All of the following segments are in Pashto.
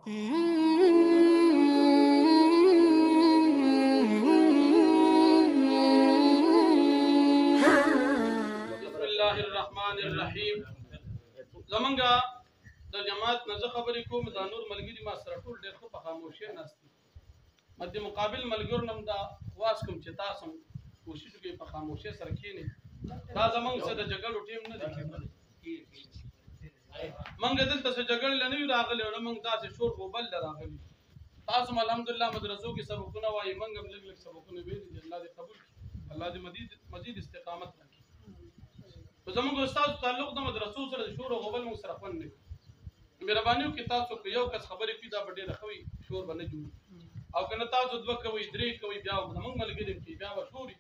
بسم الله الرحمن الرحیم. زمونږه د جماعت نه خبرې کوم، دا نور ملګری ما سره ټول ډېر ښه په خاموشۍ ناست دي. مد مقابل ملګرو نم دا واس کوم چې تاسو کوشش وکړئ په خاموشۍ سره کښېنئ. دا زمونږ څه د جګړو ټیم نه دی. موږ دلته څه جګړې له نه یو راغلي او نه موږ داسې شور غوبل له راغلي. تاسو هم الحمدلله مدرسو کې سبقونه وایي، موږ هم لږ لږ سبقونه ویلي دي. الله دې قبول کړي، الله دې مزید استقامت راکړي. په زموږ استاد تعلق د مدرسو سره د شور او غوبل موږ سره خوند نه کوي. مهرباني وکړئ تاسو که یو کس خبرې کوي دا به ډېره ښه وي، شور به نه جوړي. او که نه تاسو دوه کوئ درې کوئ بیا زموږ ملګري کوي بیا به شور وي.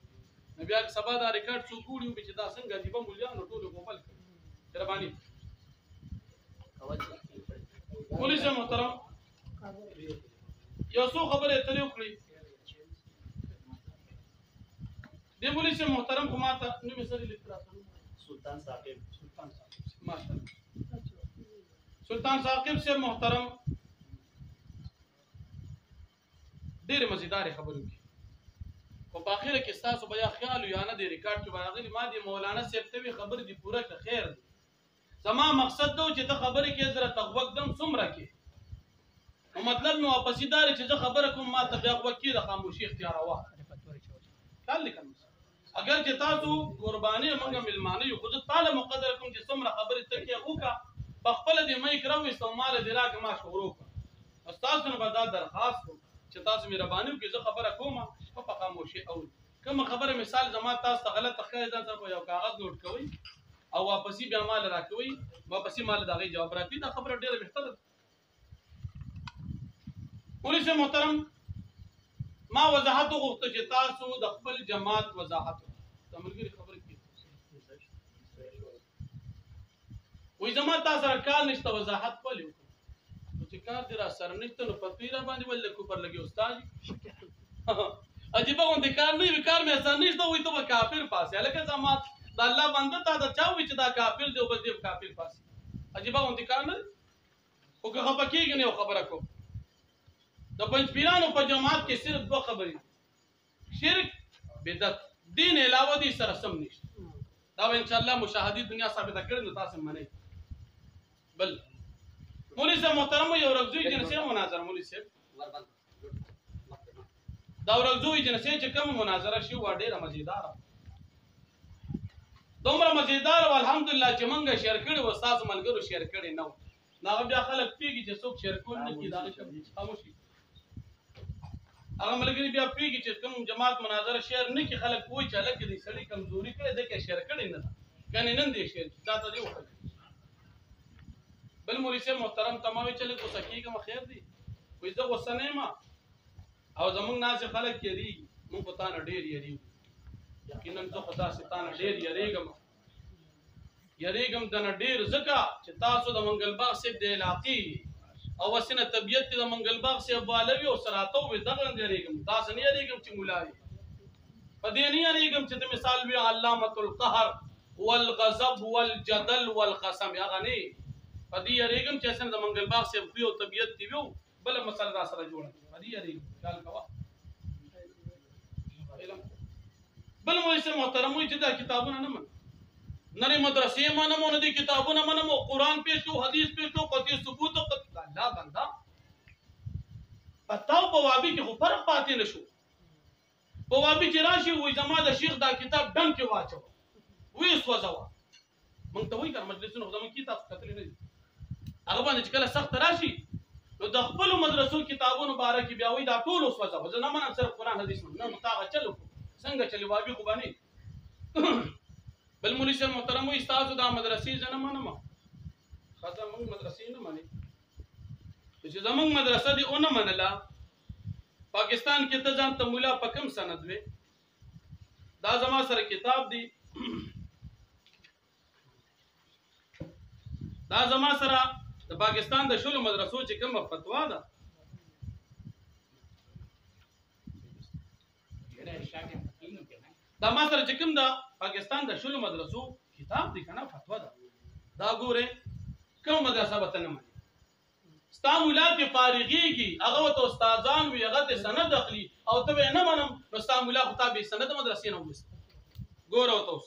نو بیا سبا دا ریکارډ څوک ګوري وي چې دا څنګه عجیبه مولیانو ټولو غوبل کوي. مهرباني مولوي صاحب محترم یو څو خبرې اترې وکړئ. دې مولوي صاحب محترم خو ما ته نوم یې سره لیک راکړ، سلطان ثاقب. ماشاءالله سلطان ثاقب صاحب محترم ډېرې مزیدارې خبرې وکړي. خو په اخره کې ستاسو به یا خیال یا نه دی ریکارډ کې به راغلي ما دې مولانا صاحب ته وي خبرې دي پوره که خیر دی. زما مقصد دا چې ته خبرې کې زره تغوږ دم څومره کې نو مطلب نو واپسې دا چې زه خبره کوم ما ته بیا غوږ کې د خاموشي اختیاروا خیال لیکم. اگر چې تاسو قرباني موږ ملمانه یو خو زه تعالی مقدر کوم چې څومره خبرې ته کې وکړه په خپله دې مایک راویسته او ماله دې راکړه ما شروع کړه. ستاسو نه به دا درخواست کوم چې تاسو مهرباني وکړئ زه خبره کوم په خاموشي اورئ. کومه خبره مثال زما تاسو ته غلطه ښکاري ځان سره په یو کاغذ نوټ کوئ او واپسې بیا مال راکوي، واپسې مال د هغې جواب راکوي. دا خبره ډېره بهتره ده. مولوي صاحب محترم ما وضاحت وغوښته چې تاسو د خپل جماعت وضاحت وکړئ. د ملګري خبرې کوي وایي زما تا سره کار نشته، وضاحت ولې وکړو چې کار دې را سره نشته نو پتوی را باندې ولې کوپر لګي استاد عجیبه غوندې کار نه وي، کار مې اصلا نشته وایي ته به کافر پاسې هلکه زما د الله بنده تا دا چا وایي چې دا کافر دی او بس دې کافر پاسې عجیبه غوندې کار نه دی. خو که خفه کېږي نه یو خبره کوم د پنځپیرانو په جماعت کې صرف دوه خبرې دي، شرک بدعت، دین علاوه دې سره سم نشته. دا به انشاءالله مشاهدي دنیا ثابته کړي نو تاسو منئ. بل مولوي صاحب محترم یو رغزوی جنسي مناظره مولوي صاحب دا رغزوی جنسي چې کوم مناظره شي وا ډېره مزیداره، دومره مزیدار او الحمدلله چې مونږه شیر کړي و تاسو ملګرو شیر کړي نه و. هغه بیا خلک پیږي چې څوک شیر کول نه کړي دا خاموشي. هغه ملګري بیا پیږي چې کوم جماعت مناظره شیر نه کړي خلک وایي چې هلکه دې سړي کمزوري کړې ځکه شیر کړي نه ده ګنې نن دې شیر دا ته دې وکړي. بل مولوي صاحب محترم ته ما وایي چې لږ غوسه کېږم خیر دی وایي زه غوسه نه یم او زمونږ ناسې خلک یېرېږي مونږ خو تا نه ډېر یېرېږو. یقینا زه خو داسې تا نه ډېر یېرېږم د نه ډېر ځکه چې تاسو د منګل باغ صاحب د علاقې او وسې نه طبیعت د منګل باغ صاحب واله وي او سراته وي دغه نه یېرېږم. داسې نه یېرېږم چې ملا وي، په دې نه یېرېږم چې ته مثال وي علامة القهر والغضب والجدل والقسم هغه نه، په دې یېرېږم چې اصل د منګل باغ صاحب وي او طبیعت دې وي بله مسله را سره جوړه کړي، په دې یېرېږم. خیال کوه. بل مولوي صاحب محترم وایي چې دا کتابونه نه منم، نه یې مدرسې منم او نه دې کتابونه منم او قرآن پیش کړو حدیث پیش کړو قطعي ثبوت او الله بنده په تا او په وابي کې خو فرق پاتې نه شو. په وابي چې راشي وایي زما د شیخ دا کتاب ډنګ کې واچوه ویې سوځوه. موږ ته وایي که مجلسونه خو زموږ کتاب کتلې نه دي هغه باندې چې کله سخت راشي نو د خپلو مدرسو کتابونو باره کې بیا وایي دا ټول وسوځوه. زه نه منم صرف قرآن حدیث منم، نه نو تا هغه چل وکړو څنګه چلی وابي خو باندې. بل مولوي صاحب محترم وایي ستاسو دا مدرسې زه نه منم، ښځه موږ مدرسې نه منې چې زموږ مدرسه دې ونه منله پاکستان کې ته ځان ته مولا په کوم سند وې؟ دا زما سره کتاب دی، دا زما سره د پاکستان د شلو مدرسو چې کومه فتوا ده دا ما سره چې کوم د پاکستان د شلو مدرسو کتاب دی کنه فتوا ده دا ګوره کوم مدرسه به ته نه منې ستا مولا کې فارغېږي هغه ورته استادان وي هغه ته سند اخلي او ته یې نه منم نو ستا مولا خو تا بې سنده مدرسې نه وویست ګوره ورته اوس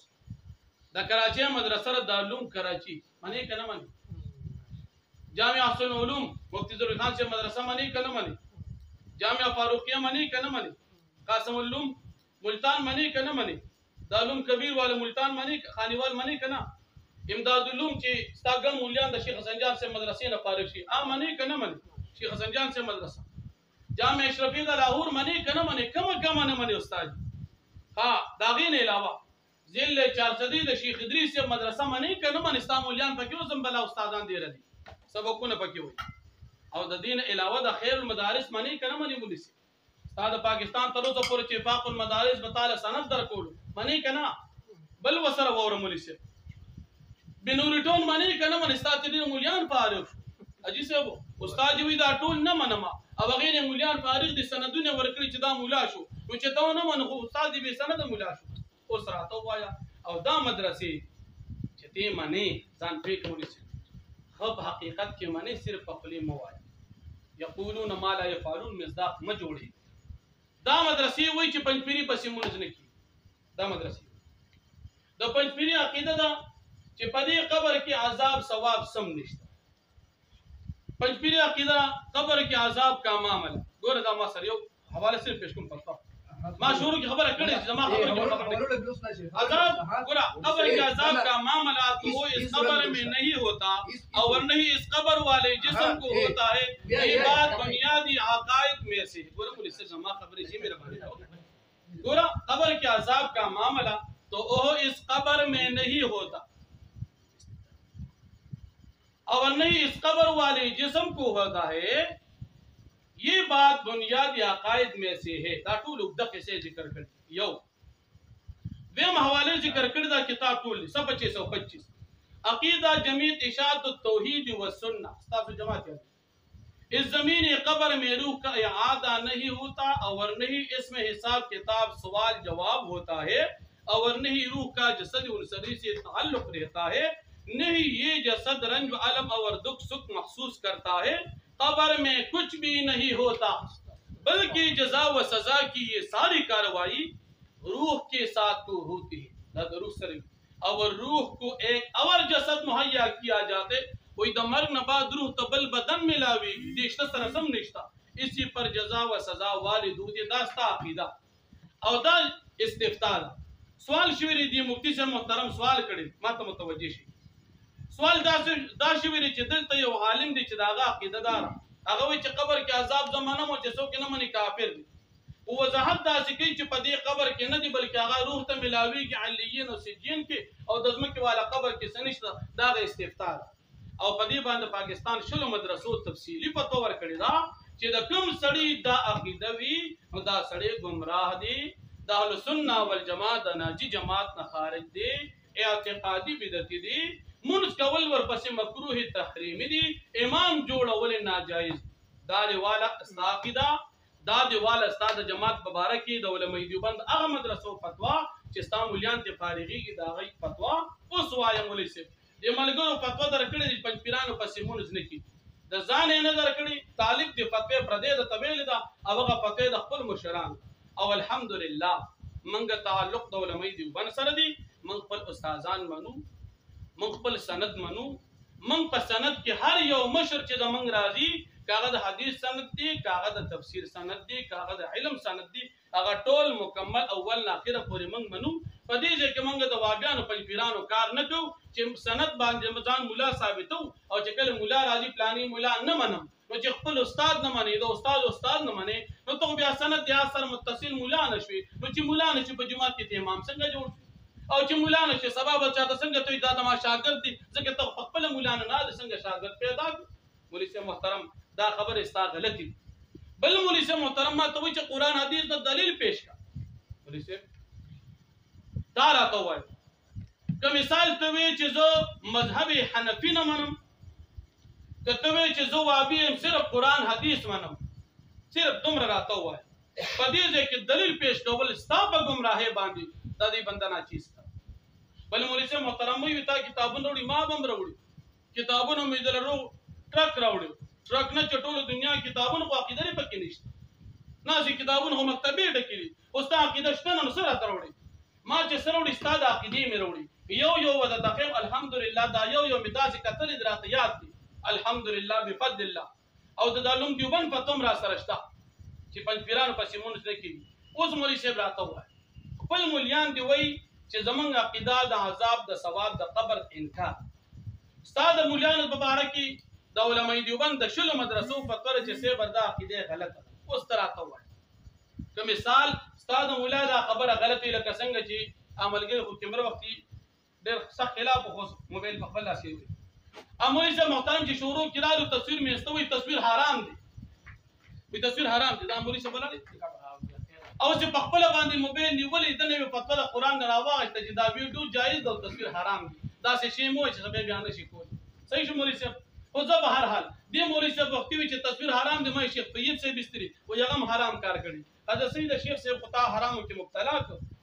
د کراچۍ مدرسه دارالعلوم کراچي منې که نه منې جامع احسن علوم مفتی ضرور خان صاحب مدرسه منې که نه منې جامع فاروقیه منې که نه منې قاسم العلوم ملتان منې که نه منې دارالعلوم کبیر والا ملتان منې خانیوال منې که نه امداد العلوم چې ستا ګڼ مولیان د شیخ حسن جان صاحب مدرسې نه فارغ شي منې که نه منې شیخ حسن جان صاحب مدرسه جامع اشرفیه د لاهور منې که نه منې کومه نه منې استاد ها د هغې نه علاوه ذل چارصدي د شیخ ادریس صاحب مدرسه منې که نه منې ستا مولیان پکې اوس هم بلا استادان ډېره دي سبقونه پکې وایي او د دې نه علاوه د خیر المدارس منې که نه منې مولي صاحب ستا د پاکستان تر اوسه پورې چې اتفاق المدارس به تاله سند درکولو منې که نه بل ورسره واوره مولي صاحب بنورټون منې که نه منې ستا چې ډېر مولیان فارغ شو حاجي صاحب استاد وي دا ټول نه منم او هغې نه مولیان فارغ دي سندونه ورکړي چې دا مولا شو نو چې ته ونه منې خو استاد دې بې سنده مولا شو اوس راته ووایه او دا مدرسې چې ته منې ځان پرې کولی شي ښه په حقیقت کې منې صرف په خولې مه وایه یقولون ما لا یفعلون مصداق مه جوړې دا مدرسې وایي چې پنجپیري پسې مونځ نه کېږي دا مدرسې د پنجپیري عقیده ده چې په دې قبر کې عذاب ثواب سم نشته پنجپیري عقیده قبر کې عذاب کا معامله ګوره دا ما سره یو حواله صرف پیش کوم فتوا ما شروع کی خبر کړې چې ما خبر عذاب ګوره قبر کے عذاب کا معاملہ وہ اس قبر میں نہیں ہوتا اور نہیں اس قبر والے جسم کو ہوتا ہے یہ بات بنیادی عقائد میں سے ګوره مولوی صاحب ما خبرې جی میرے باندې ګوره قبر کے عذاب کا معاملہ تو وہ اس قبر میں نہیں ہوتا اور نہیں اس قبر والے جسم کو ہوتا ہے یہ بات بنیادی عقائد میں سے ہے دا ټول دغه څه ذکر کړی یو دیم حواله ذکر کړی دا کتاب ټول صفحه 625 عقیدہ جمعیت اشاعت التوحید والسنہ تاسو جماعت اس زمین قبر میں روح کا اعادہ نہیں ہوتا اور نہیں اس میں حساب کتاب سوال جواب ہوتا ہے اور نہیں روح کا جسد انسانی سے تعلق رہتا ہے نہیں یہ جسد رنج و علم اور دکھ سکھ محسوس کرتا ہے قبر میں کچھ بھی نہیں ہوتا بلکہ جزا و سزا کی یہ ساری کارروائی روح کے ساتھ تو ہوتی ہے اور روح کو ایک اور جسد مہیا کیا جاتے کوئی د مرگ نہ بعد روح تبل بدن ملاوی دیشتہ سرسم نشتا اسی پر جزا و سزا والد ہوتی داستا عقیدہ او دا استفتار سوال شویری دی مفتی سے محترم سوال کړي ما ته متوجه شي سوال دا شویری چې دلته یو عالم دی چې داغه عقیده دار هغه وی چې قبر کې عذاب زمانه مو چې څوک نه مني کافر دی او وضاحت دا کوي چې په دې قبر کې نه دی بلکې هغه روح ته ملاویږي علیین او سجین کې او د ځمکې والا قبر کې سنشته داغه استفتار او په دې باندې پاکستان شلو مدرسو تفصیلی پتو ورکړی دا چې د کوم سړی دا عقیده وی نو دا سړی گمراه دی د اهل سنت والجماعت ناجی جماعت نه خارج دی اعتقادي بدعتي دی منځ کول ورپسې مکروه تحریمی دی امام جوړول ناجایز دا دی والا استعقیده دا دی والا استاد جماعت مبارکي د علماء دیوبند هغه مدرسو فتوا چې ستا مولیان ته فارغيږي دا غي فتوا اوس وایم مولوی صاحب د ملګرو فتوا درکړي د پنځپیرانو پسې مونږ نه کی د ځان نه درکړي طالب دی فتوا پردې د طویل دا هغه فتوا د خپل مشران او الحمدلله منګ تعلق د علماء دیوبند سره دی من خپل استادان منو من خپل سند منو من په سند کې هر یو مشر چې د من راضي کاغه د حدیث سند دی کاغه د تفسیر سند دی کاغه د علم سند دی هغه ټول مکمل اول نه اخره پورې من منو په دې ځکه موږ د وابیانو پنځپیرانو کار نه کوو چې سند باندې ځان مولا ثابتو او چې کله مولا راضي پلاني مولا نه منم نو چې خپل استاد نه مني د استاد نه مني نو ته بیا سند یا سره متصل مولا نشوي نو چې مولا نشي په جماعت کې امام څنګه جوړ او چې مولا نشي سبب چاته څنګه ته دا ما شاګرد دي ځکه ته خپل مولا نه څنګه شاګرد پیدا مولوی صاحب محترم دا خبر استا غلطی بل مولوی صاحب محترم ما ته چې قران حدیث د دلیل پیش کا مولوی صاحب دا راته وای که مثال ته وی چې زه مذهب حنفی نه منم که ته وی چې زه وابي صرف قران حدیث منم صرف دومره راته وای په دې ځکه دلیل پیش کول ستا په گمراهی باندې د دې بندنا چیز بل مولوی صاحب محترم وی تا کتابونه وړي ما بم وړي کتابونه مې دلرو ټرک راوړي شرک نه چټول دنیا کتابونه خو عقیده لري پکې نشته ناسي کتابونه هم مکتبې ډکې او ستا عقیده شته نو سره تروړي ما چې سره وړي ستا د عقیدې مې وروړي یو ود دقیق الحمدلله دا یو مداز کتل درته یاد دي الحمدلله بفضل الله او د علوم دیوبند په تم را سره شته چې پنځ پیرانو پسې مونږ نه کیږي اوس مولوی صاحب راته وایي خپل مولیان دی وایي چې زمونږ عقیده د عذاب د ثواب د قبر انکار ستا د مولیانو په باره کې د علماء دیوبند د شلو مدرسو فتوا چې سه بردا عقیده غلطه اوس راته وایي که مثال ستا د مولا دا خبره غلطه لکه څنګه چې عملګر خو کیمره وختي ډېر سخت خلاف خو موبایل په خپل لاس کې وي اموي زه محترم چې شروع کړه تصویر مې استوي تصویر حرام دي په تصویر حرام دي دا اموري څه بلل او چې په خپل باندې موبایل نیولې د نوې فتوا د قران نه راوغښت چې دا ویډیو جایز ده او تصویر حرام دي دا څه شی مو چې به بیان شي کول صحیح شو مولوی صاحب خو زه به هر حال دې مولوی صاحب وخت وی چې تصویر حرام دي مې شیخ طیب صاحب بستری او هغه حرام کار کړی دا سید شیخ صاحب خطا حرامو کې مبتلا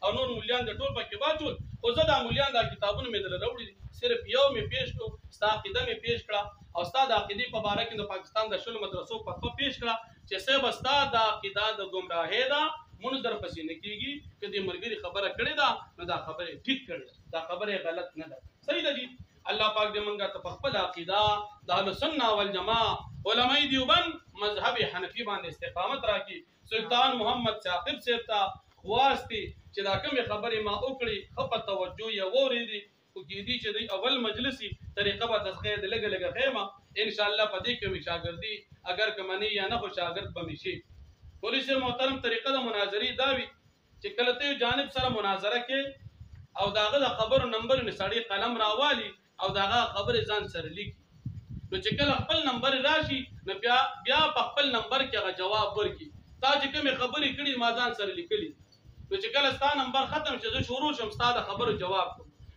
او نور مولیان د ټول پکې واچول او زه دا مولیان دا کتابونه مې دل راوړي صرف یو مې پیش کو ستا عقیده مې پیش کړه او ستا د عقیدې په باره کې د پاکستان د شلو مدرسو فتوا پیش کړه چې صاحب ستا د عقیده د گمراهۍ ده مونږ در پسې نه کیږي که دې ملګری خبره کړې ده نو دا خبره ټیک کړې دا خبره غلط نه ده صحیح ده جی الله پاک دې مونږ ته په خپل عقیده د اهل سنت والجماعه علماء دیوبند مذهب حنفي باندې استقامت راکړي سلطان محمد ثاقب صاحب ته خواستی چې دا کومه خبره ما وکړي خپل توجه یې وریدي او کې دي چې د اول مجلسي طریقه به تسخیر د لګ لګ خیمه ان شاء الله پدې کې شاګردي اگر کمنی یا نه خو شاګرد بمشي پولیس محترم طریقه د مناظرې دا وی چې کله ته جانب سره مناظره کې او داغه د خبرو نمبر نساړي قلم راوالي او داغه خبر ځان سره لیکي نو چې کله خپل نمبر راشي نو بیا په خپل نمبر کې هغه جواب ورکړي تا چې کومه خبرې کړي ما ځان سره لیکلي نو چې کله ستا نمبر ختم شي زه شروع شم ستا د خبرو جواب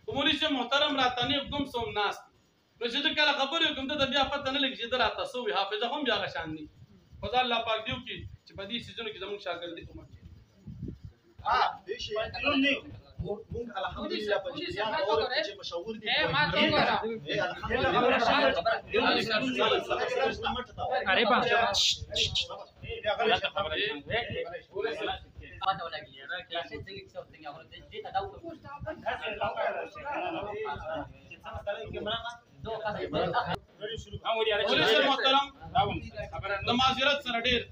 کوم پولیس محترم راتنه کوم سوم ناس نو چې کله خبرې کوم ته بیا پته نه لګي چې دراته سوې حافظه هم بیا غشان دي خدای الله پاک دیو کی چې په دې سيزونو کې زموږ شاګرد دي کومه دې شي علم نه مونږ الحمدلله په دې ځان اور چې مشهور دي ما څنګه اره با د معذرت سره ډیر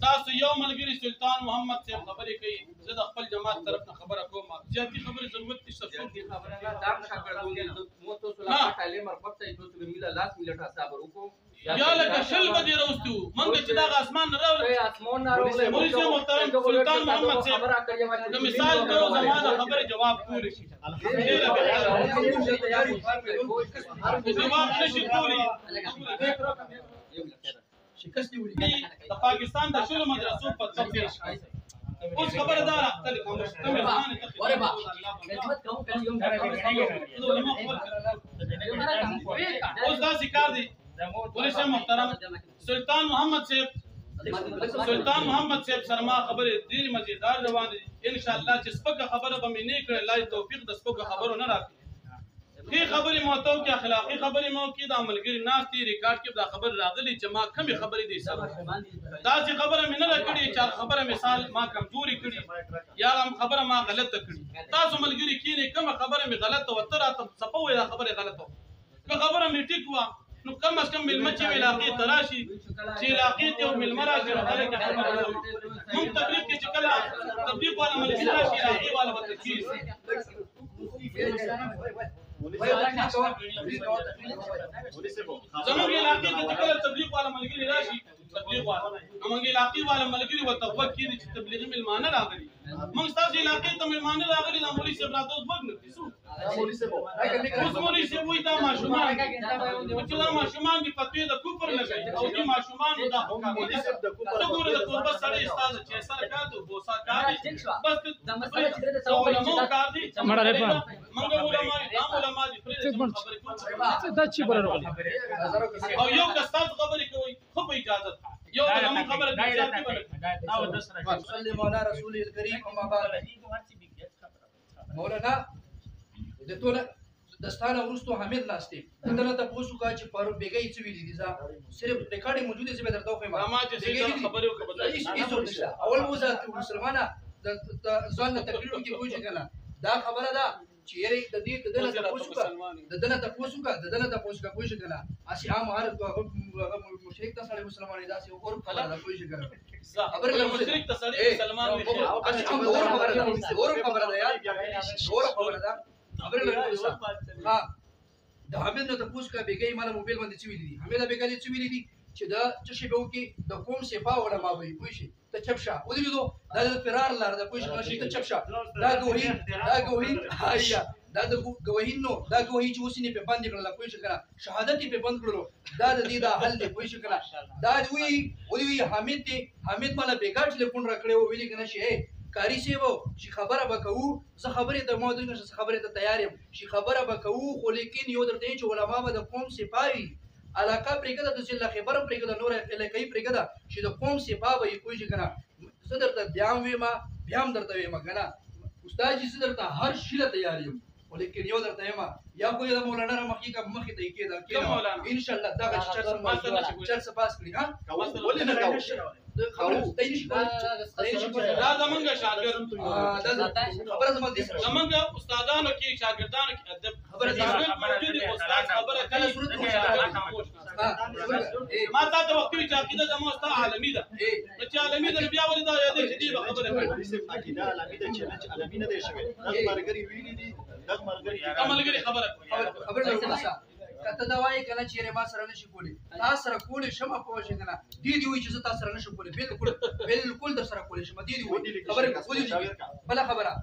تاسو یو ملګری سلطان محمد صاحب خبرې کوي زه د خپل جماعت طرف نه خبره کوم ځکه خبره ضرورت نشته څه خبره نه دام شاګردونه مو تو سلام تعلیم مربط ته دوه میله لاس میله صبر وکړو یا لکه شل بدی راوستو منګ چې دا اسمان نه راوړل اسمان نه راوړل مولوی صاحب محترم سلطان محمد صاحب د مثال کو زمانه خبره جواب کولی شي جواب نشي کولی شکست وړي د پاکستان د شلو مدرسو په تفصیل اوس خبردار اختل کوم وره با خدمت کوم کلیوم اوس دا ذکر دی پولیس محترم سلطان محمد صاحب سرما خبره ډیر مزیدار روان دي ان شاء الله چې سپکه خبره به مې نه کړې الله توفیق د سپکه خبرو نه راکړي هي خبره موتو کې اخلاقی خبره مو کې د عملګری ناس تی ریکارډ کې دا خبر راغلي چې ما کمی خبرې دي سره دا چې خبره مې نه راکړي چې خبره مثال ما کمزوري کړي یا خبره ما غلطه کړي تاسو ملګری کې نه کوم خبره مې غلطه وتر ته صفو یا خبره غلطه که خبره مې ټیک وا نو کم از کم ملمه چې علاقې تراشي چې علاقې ته ملمه راځي نو خلک خبره کوي موږ تبلیغ کې چې کله تبلیغ والا ملګری راشي علاقې والا وته چی زموږ علاقې ته چې کله تبلیغ والا ملګری راشي تبلیغ والا موږ علاقې والا ملګری وته وکړي چې تبلیغي ملمانه راغلي موږ تاسو علاقې ته ملمانه راغلي د مولوی صاحب راته وګ نه کیسو مولوی صاحب وایي دا ماشومان چې دا ماشومان دي فتوی د کوپر لګي او دي ماشومان دا مولوی صاحب د کوپر وګوره د توربه سړی استاد چې سره کار دی بوسا کار دی بس د مسله چې د علماء کار دی مړه ره موږ علماء دي پرې خبرې کوو دا چی بره راغلی او یو کستاز خبرې کوي خو په اجازه یو د موږ خبره د اجازه صلی مولا رسول الکریم اما بعد مولانا د ټول دستانه ورستو حمید ناشته دنه ته پوسو کا چې پر بیګی څه ویلي دي صرف ریکارډینګ موجود دی چې درته خو ما چې څه خبرې وکړه اول موزه مسلمانه د ځان تقریر کې کوی کنه دا خبره ده چې یری د دې د دنه ته پوسو کا د دنه ته پوسو کا کوی کنه اسی عام عارف مشرک ته سره مسلمان داسې اور خبره ده کوی کنه خبر مشرک ته سره مسلمان اسی عام اور خبره ده یار اور خبره ده خبر له ها د حمید نه تاسو کا بیګی مال موبایل باندې څه ویلي دي حمید بیګی څه ویلي دي چې دا څه شی به وکي د کوم صفه ولا ما وي پوه شي ته چپشا ودی دو دا د فرار لار د پوه شي ته چپشا دا ګوهین هيا دا د ګوهین نو دا ګوهی چې وسینه په باندې کړل پوه شي کنه شهادت په بند کړلو دا د دې دا حل دی پوه شي کنه دا وی حمید مال بیګا چې له کون راکړې ویلي کنه شي کاری سی وو شي خبره وکاو زه خبره ته موضوع نشه خبره ته تیار یم شي خبره وکاو خو لیکن یو درته چې علما به د قوم صفای علاقه پرګه د څه خبره پرګه د نور علاقې پرګه د چې د قوم صفا به کوی چې کنه زه درته بیام درته ویم کنه استاد جی زه درته هر شی له تیار یم ولیکن یو درته یم یا کوی د مولانا مخې کا مخې ته کېدا ان شاء الله دا چر پاس کړی ها ولې نه کاوه خبره دا زمونږ شاګرد خبره زمونږ استادانو کې شاګردانو کې ادب خبره موجود استاد خبره کله صورت ما تا ته وخت چې عقیده زموږ استاد عالمي ده چې عالمي ده بیا ولې دا یاد چې دی خبره کوي عقیده عالمي ده چې عالمي نه دی شوی دا مرګري ویلي دي دا مرګري خبره کته دا وایي کنه چې ما سره نشي کولی تاسو سره کولی شمه پوه شئ کنه دې دی وایي چې تاسو سره نشم کولی بالکل در سره کولی شمه دې دی وایي خبره بل خبره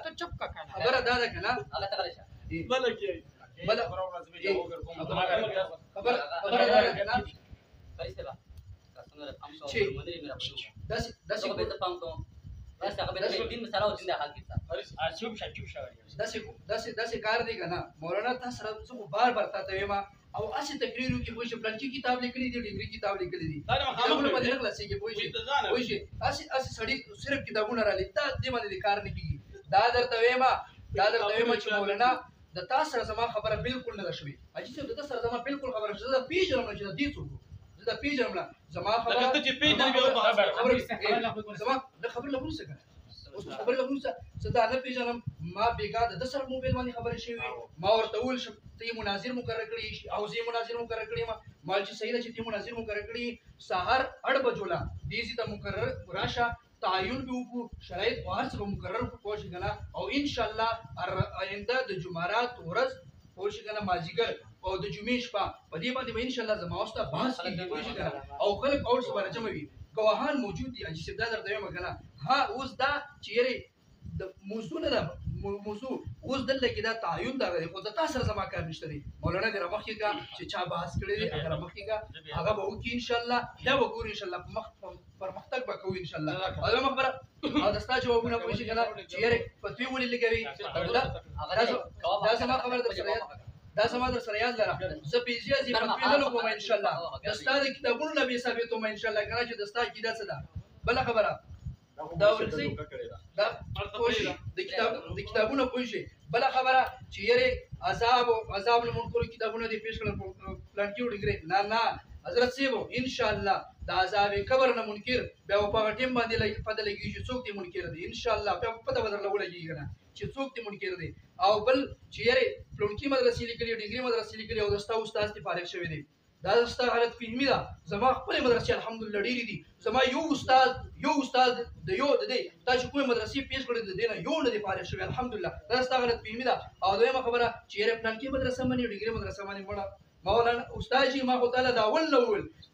ته چپ کا کنه خبره دا ده کنه الله تعالی شه بل کې خبره دا ده کنه پیسې با تاسو نه هم څو چې مدري میرا پښو داسې به ته پام کوم بس هغه به دین مسله او دین د حال کې داسې کار دی کنه مولانا تاسو سره زه بار تاسو ما او اسی تقریر کې وایي چې پلانچی کتاب لیکلي دی ډیګري کتاب لیکلي دي دا خبره باندې نه خلاصيږي وایي چې اسی سړی صرف کتابونه را لیکتا دې باندې کار نه کیږي دا درته وېما چې مولانا د تاسو سره زما خبره بالکل نه شوي اجي چې د تاسو سره زما بالکل خبره شوه دا پیژنم چې دې څوک زه پیژنم زما خبره ته چې پیژنې به زما د خبر له څه کنه اوس خبر له څه صدا نه پیژنم ما بیګا د سر موبایل باندې خبره شوی ما ورته ول شم ته مناظر مقرر کړی او زه مناظر مقرر کړی ما چې صحیح ده چې ته مناظر مقرر کړی سحر 8 بجولا دې ته مقرر راشه تعین به وکړو شرایط وهر څه مقرر کوشش کنه او ان شاء الله آینده د جمعرات ورځ کوشش کنه ماجیګر او د جمعې شپه په دې باندې ان شاء الله زما واستہ بحث کیږي کوشش کنه او خلک اور څه باندې جمع وي گواهان موجود دي چې دا درته وایم کنه ها اوس دا چیرې د موضوع نه موضوع اوس دلته کې دا تعین دا غوړي خو د تاسو سره زما کار نشته دی مولانا دې رامخې کا چې چا بحث کړی دی هغه رامخې کا هغه به وکړي ان شاء الله دا وګورئ ان شاء الله پرمختګ به کوي ان شاء الله دا خبره او دستا جوابونه کوي چې کنه چیرې فتوی ولې لګوي دا زما خبره دا زما در سره یاد لره زه پیږي چې فتوی نه کوم ان شاء الله دستا د کتابونو نه به ثابتوم ان شاء الله کنه چې دستا کیدا څه ده بل خبره دا ورسي دا د کتابونو پوښي بل خبره چې یره عذاب المنکر کتابونه دې پیش کړل پلان کې وړي نه حضرت سیبو ان شاء الله دا عذاب قبر نه منکر به په ټیم باندې پته لګي چې څوک دې منکر دي ان شاء الله په پته بدل لګي کنه چې څوک دې منکر دي او بل چې یره پلونکی مدرسې لیکلي ډیګري مدرسې لیکلي او دستا استاد ته فارغ شوی دی دا ستا حالت فهمي ده زما خپل مدرسې الحمدلله ډېری دي زما یو استاد د یو د دې تاسو کوم مدرسې پیش کړی د دینه یو نه دی فارغ شوی الحمدلله دا ستا حالت فهمي ده او دویمه خبره چې یې پلان کې مدرسې باندې ډیګري مدرسې باندې مړه مولانا استاد جی ما خو تعالی دا اول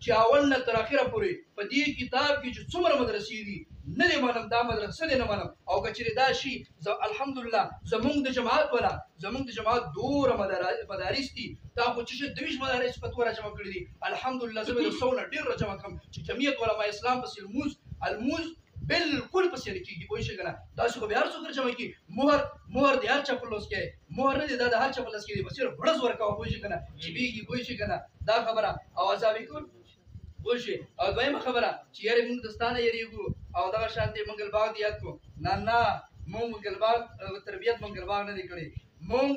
چې اول نه تر اخره پورې په دې کتاب کې چې څومره مدرسې دي نه دی منم دا مدرسې نه منم او کچری دا شي الحمدلله زمونږ د جماعت دور مدارس دي دا خو چې 22 مدارس په تور جمع کړی دي الحمدلله زه به څونه ډیر جمع کوم چې جمعیت علماء اسلام پس الموز بالکل پسې نه کیږي وای شي کنه تاسو خو به هر څوک جمع کی مهر دی هر چا په لوس کې مهر نه دی دا هر چا په لوس کې دی بس ورځ ورکاو وای شي کنه چې بیږي وای شي کنه دا خبره اواز اوی کول وای شي او دویمه خبره چې یاره موږ دستانه یریږو او دا شانتي منګل باغ دی یاد کو نه مونږ منګلباغ تربیت منګلباغ نه دی کړی مونږ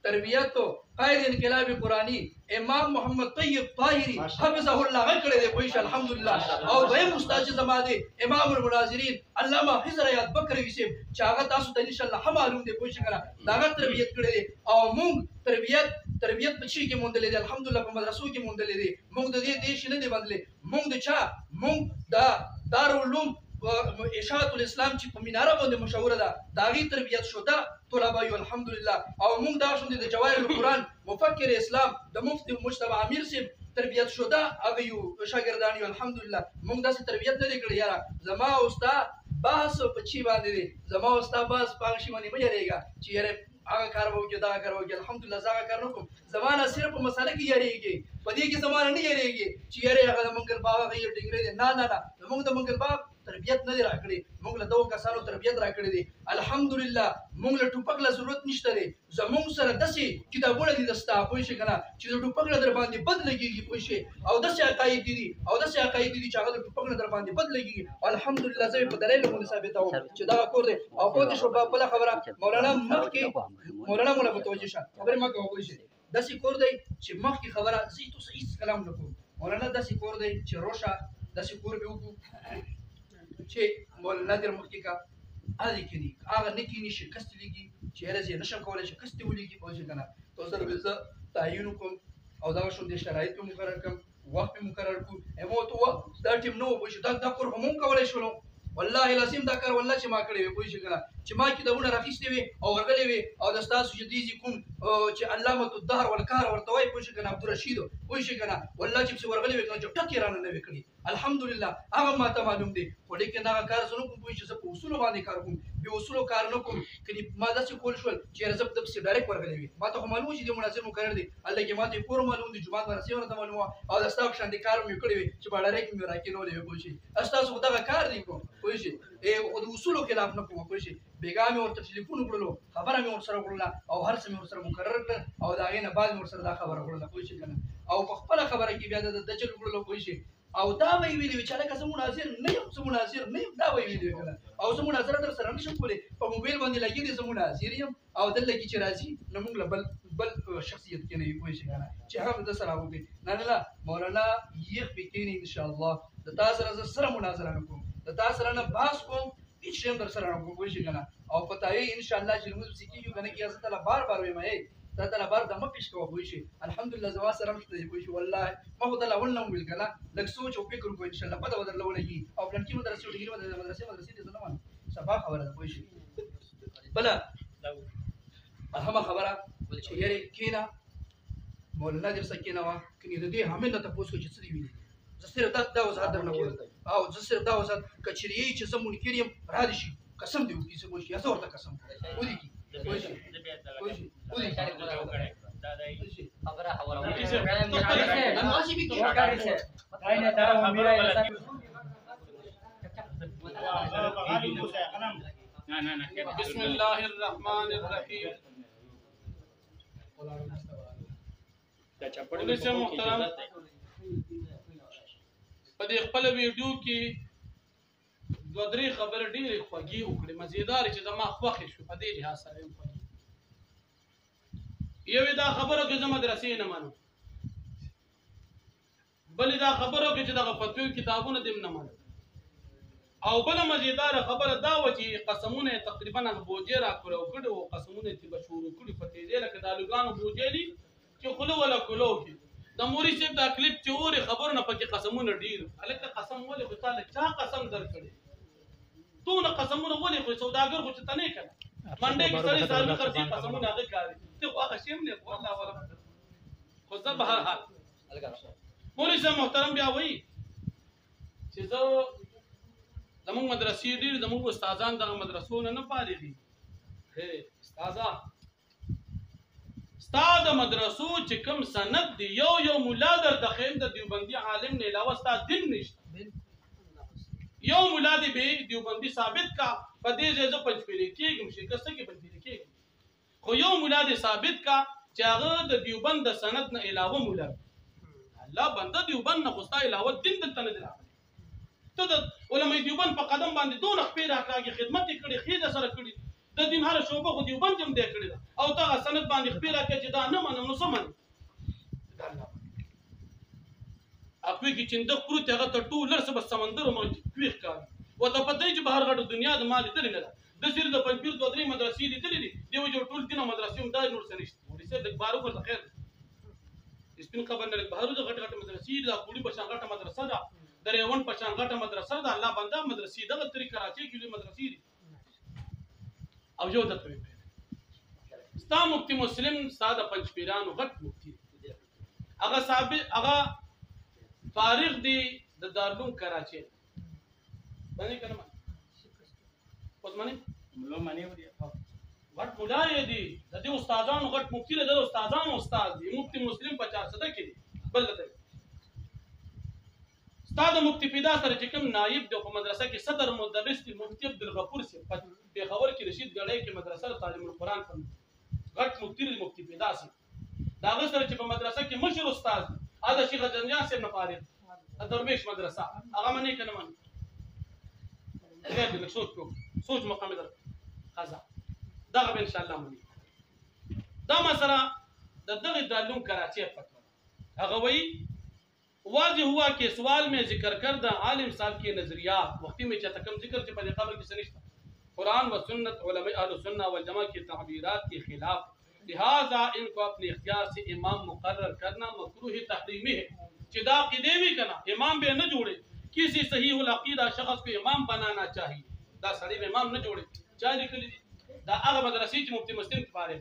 تربیت تو قائد انقلاب قرآنی امام محمد طیب طاهری حفظه الله کړی دی پوه الحمدلله او دویم استاد چې زما دی امام المناظرین علامه حضر یاد بکروي صاحب چې هغه تاسو ته ان شاء الله هم معلوم دی پوه شئ کنه دا هغه تربیت کړی دی او مونږ تربیت په چی کې مونږ دی الحمدلله په مدرسو کې مونږ دی مونږ د دې دیش نه دی بدلې مونږ د چا مونږ دا دارالعلوم اشاعت الاسلام چې په مناره باندې مشهوره ده دا غي تربیت شوه طلبه یو الحمدلله او مونږ دا شوند د جواهر القرآن مفکر اسلام د مفتی مجتبی امیر صاحب تربیت شوه هغه یو شاګردان یو الحمدلله مونږ داسې تربیت نه کړی یاره زما استاد بحث په چی باندې دی زما استاد بحث په شی باندې مې یریږي چې یاره هغه کار وکړي دا کار وکړي الحمدلله زه هغه کار نه کوم زمانہ صرف په مسله کې یریږي په دې کې زمانہ نه یریږي چې یاره هغه د منګل باغ غي ډنګري دی نه موږ د منګل باغ تربیت نه راکړي موږ له دوه کسانو تربیت راکړي دي الحمدلله موږ له ټوپک له ضرورت نشته دی زموږ سره داسې کتابونه دي دستا پوه شئ کنه چې د ټوپک له در باندې بد لګيږي پوه شئ او داسې عقاید دي چې هغه د ټوپک له در باندې بد لګيږي الحمدلله زه په دلیل باندې ثابتوم چې دا کور دی او پوه شو په بل خبره مولانا مولا متوجه شه خبره ما کوم شي داسې کور دی چې مخکې خبره زه تو صحیح کلام نکوم مولانا داسې کور دی چې روشا داسې کور به وکړو چې مولانا در مخکې کا هغه کړي هغه نکینی شکست لګي چې راځي نشم کولای شکست ولګي پوه شئ کنه تو سره به زه تعین کوم او دا شو د شرایط مقرر کوم وخت مقرر کو امو تو دا ټیم نو پوه شئ دا کور هم کولای شو والله لازم دا کار والله چې ما کړی وي پوه شئ کنه چې ما کتابونه راخیستې وي او ورغلې وي او د تاسو چې دیږي کوم چې علامه الدهر والکار ورته وای پوه شئ کنه عبدالرشید پوه شئ کنه والله چې ورغلې وي چې ټکی رانه نه وکړي الحمدلله هغه ماته معلوم دی خو لیکن دا کار زنه کوم پوه شئ زه په اصول باندې کار کوم به اصول کار نه کوم کله ما دا چې کول شول چې رزق د څه ډایرکټ ورغلې وي ما ته معلوم چې د مناظر مقرر دي الله کې ما ته کور معلوم دي جمعه ورسې ورته معلوم او د استاف شاندې کار مې کړی وي چې باندې کې مې راکینولې پوه شئ استاد خو دا کار دی کوم پوه شئ او د اصول خلاف نه کوم پوه شئ بیګا مې ورته ټلیفون وکړلو خبره مې ورسره وکړه او هر څه مې ورسره مقرر کړ او دا غینه بعد مې ورسره دا خبره وکړه پوه شئ کنه او په خپل خبره کې بیا د چل وکړلو پوه شئ او دا وی ویلی چې لکه زموږ مناظر نه یم زموږ مناظر نه یم دا وی ویلی کنه او زموږ مناظر در سره نشم کولی په موبایل باندې لګی دي زموږ مناظر یم او دلته کې چې راځي نو موږ له بل شخصیت کې نه پوه شئ کنه چې هغه د سره وکړي نه مولانا یخ بکینی ان شاء الله د تاسو سره مناظره کوم د تاسو سره نه بحث کوم هیڅ شی در سره کوم پوه شئ کنه او پتاوی ان شاء الله چې موږ سکیږو کنه کې ازته بار ویم دا تل بار د مپیش کوو پوه شئ الحمدلله زما سره مشته پوه شئ والله ما خو تل اول نه ویل کنه لږ سوچ او فکر وکړو ان شاء الله پته ودرلو لګي او پلان کې مدرسې ډیګری مدرسې دې نه وانه صفه خبره ده پوه شئ بل اهم خبره چې یاري کینا مولانا دې سکینه وا کني دې همین ته پوښتنه کوي چې څه دی ویلي زه صرف دا وضاحت درنه کوم او زه صرف دا وضاحت کچري چې زه منکر یم را دي شي قسم دی وکي څه وشي یا ورته قسم ودی کی وشي خبره حواله بسم الله الرحمن الرحیم پولیس محترم په دې خپل ویډیو کې دوه درې خبرې ډېرې خوږې وکړې مزیدار چې زما خوښې شو په دې لحاظ سره یو دا خبره کې زما مدرسې نه مانو بل دا خبره کې چې دغه فتوی کتابونه دې نه مانو او بل مزیدار خبره دا و چې قسمونه تقریبا بوجه را کړو او قسمونه چې بشورو کړی په تیزه لکه د لوګانو بوجه دي چې خلو ولا کولو کې د موري صاحب دا کلیپ چې اوري خبر نه پکې قسمونه ډیر الکه قسم ولې خو تعالی چا قسم درکړي دونه قسمونه ولې خو سوداګر خو ته نه کړه منډه کې سړي سالو خرڅي قسمونه هغه کوي ته هغه شیم نه والله ولا خو زه به هر حال مولوی صاحب محترم بیا وایي چې زه زموږ مدرسې ډېر زموږ استادان دغه مدرسو نه پالي دي استاده استاد مدرسو چې کوم سند دی یو مولا در دخیل د دیوبندي عالم نه علاوه استاد دین نشته یو مولا دی به دیوبندي ثابت کا په دې ځای پنځپيري کېږم شکسته کې پنځپيري کېږم خو یو مولا دی ثابت کا چې هغه د دیوبند د سند نه علاوه مولا الله بنده دیوبند نه خوستا علاوه دین دلته نه دی ته د علماء دیوبند په قدم باندې دونه خپې راکاږي خدمت کړي خېده سره کړي د دین هر شوبه خو دیوبند هم دی کړی ده او دغه سند باندې خپې راکړي چې دا نه منم نو څه منم اپوی کې چې د پروت هغه ته ټول لرسه بس سمندر مو کوي ښکاري وته پته چې بهر غټ دنیا د مال تل نه ده د سیر د پنځپیر دوه درې مدرسې لیدلې دي دیو جو ټول دینه مدرسې هم دا نور څه نشته ورسې د بارو پر خیر سپین خبر نه بهر د غټ غټ مدرسې دا کوړي بشان غټه مدرسه ده د ریون بشان غټه مدرسه ده الله بنده مدرسې دغه طریق کراچي کې مدرسې دي او یو د توي ستا مفتی مسلم ساده پنځپیرانو غټ مفتی هغه صاحب هغه فارغ دی د دارالعلوم کراچي باندې کړم اوس باندې ملو معنی ودی غټ مولای دی د دې استادانو غټ مفتی له استادانو استاد دی مفتی مسلم 50 صده کې دی بل ته استاد مفتی پیدا سره چې کوم نائب د مدرسه کې صدر مدرس دی مفتی عبدالغفور سی په خبر کې رشید غړی کې مدرسه تعلیم القرآن کوم غټ مفتی پیدا سي دا سره چې په مدرسه کې مشر استاد هذا شيخ جنجان سے نفارق درویش مدرسه هغه منی کنه من غیر دې سوچ مقام در خزا دا به ان شاء الله منی دا مسره د دغه دارالعلوم کراچی فتوا هغه وی واضح ہوا کہ سوال میں ذکر کردہ عالم صاحب کے نظریات وقتی میں چاہتا کم ذکر سے پہلے قبل کی سنشتہ قرآن و سنت علماء اہل سنہ والجماع کی تعبیرات کے خلاف لہذا ان کو اپنے اختیار سے امام مقرر کرنا مکروہ تحریمی ہے چدا قیدیوی کنا امام بے نہ جوڑے کسی صحیح العقیدہ شخص کو امام بنانا چاہیے دا صحیح امام نہ جوڑے چاہیے دا اغا مدرسی مفتی مسلم کی پارے